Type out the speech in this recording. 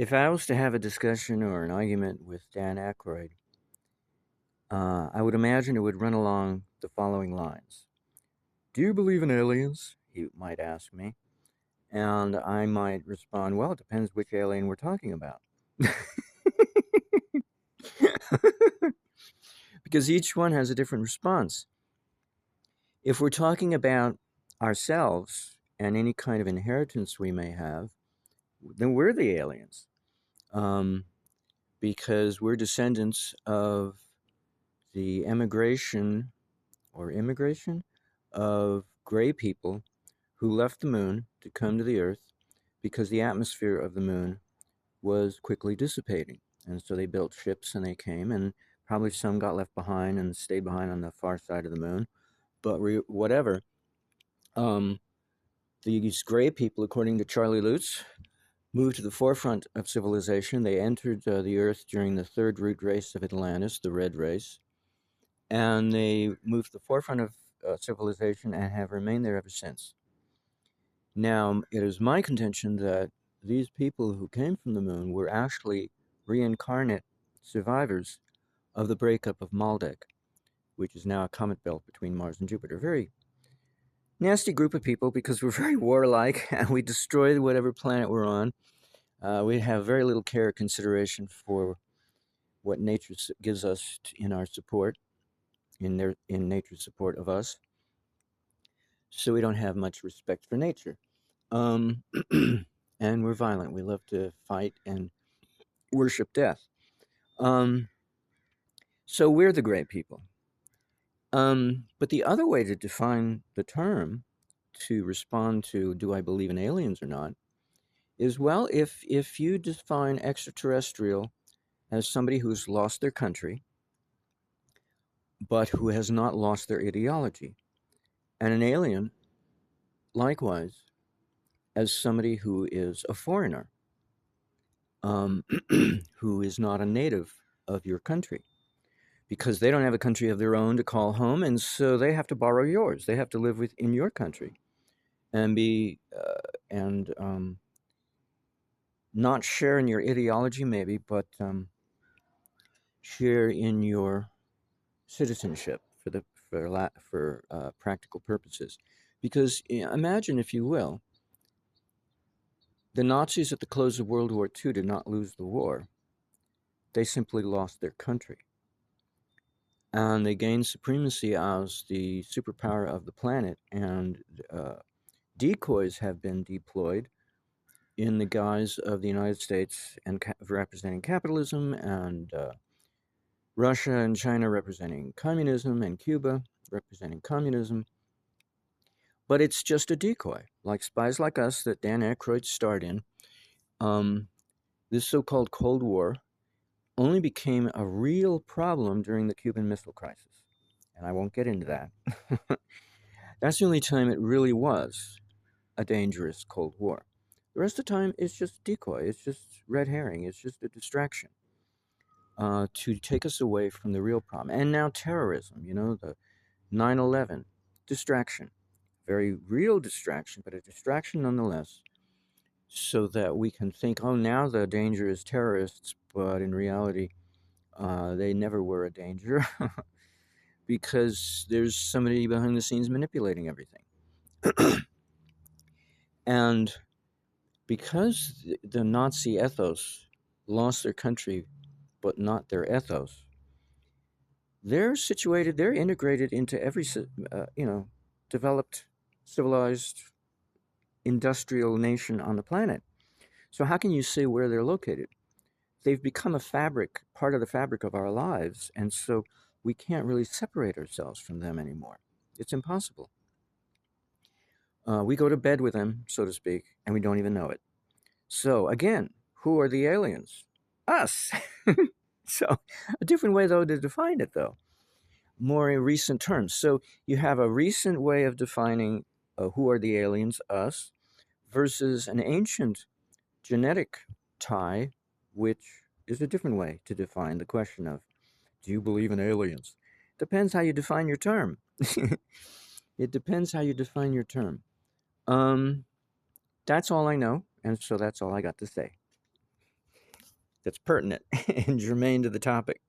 If I was to have a discussion or an argument with Dan Aykroyd, I would imagine it would run along the following lines. Do you believe in aliens? He might ask me. And I might respond, well, it depends which alien we're talking about. Because each one has a different response. If we're talking about ourselves and any kind of inheritance we may have, then we're the aliens. Um, because we're descendants of the emigration or immigration of gray people who left the moon to come to the Earth because the atmosphere of the moon was quickly dissipating. And so they built ships and they came, and probably some got left behind and stayed behind on the far side of the moon. But whatever, um, these gray people, according to Charlie Lutz, moved to the forefront of civilization. They entered the Earth during the third root race of Atlantis, the Red Race, and they moved to the forefront of civilization and have remained there ever since. Now, it is my contention that these people who came from the moon were actually reincarnate survivors of the breakup of Maldek, which is now a comet belt between Mars and Jupiter. Very nasty group of people because we're very warlike and we destroy whatever planet we're on. We have very little care or consideration for what nature gives us in our support, in nature's support of us. So we don't have much respect for nature. Um, and we're violent. We love to fight and worship death. Um, so we're the great people. But the other way to define the term, to respond to do I believe in aliens or not, is well, if you define extraterrestrial as somebody who's lost their country, but who has not lost their ideology, and an alien, likewise, as somebody who is a foreigner, um, who is not a native of your country, because they don't have a country of their own to call home, and so they have to borrow yours. They have to live within your country and be and not share in your ideology, maybe, but share in your citizenship for practical purposes. Because imagine, if you will, the Nazis at the close of World War II did not lose the war; they simply lost their country, and they gained supremacy as the superpower of the planet. And decoys have been deployed in the guise of the United States and representing capitalism, and Russia and China representing communism, and Cuba representing communism. But it's just a decoy, like Spies Like Us that Dan Aykroyd starred in. Um, this so-called Cold War only became a real problem during the Cuban Missile Crisis, and I won't get into that. That's the only time it really was a dangerous Cold War. The rest of the time, it's just decoy. It's just red herring. It's just a distraction to take us away from the real problem. And now terrorism, the 9/11 distraction, very real distraction, but a distraction nonetheless, so that we can think, oh, now the danger is terrorists, but in reality, they never were a danger because there's somebody behind the scenes manipulating everything. And because the Nazi ethos lost their country, but not their ethos, they're integrated into every, developed, civilized, industrial nation on the planet. So how can you say where they're located? They've become a fabric, part of the fabric of our lives, and so we can't really separate ourselves from them anymore. It's impossible. We go to bed with them, so to speak, and we don't even know it. So again, who are the aliens? Us. So a different way, though, to define it, though. More in recent terms. So you have a recent way of defining who are the aliens, us, versus an ancient genetic tie, which is a different way to define the question of, do you believe in aliens? Depends how you define your term. It depends how you define your term. Um, that's all I know, and so that's all I got to say. that's pertinent and germane to the topic.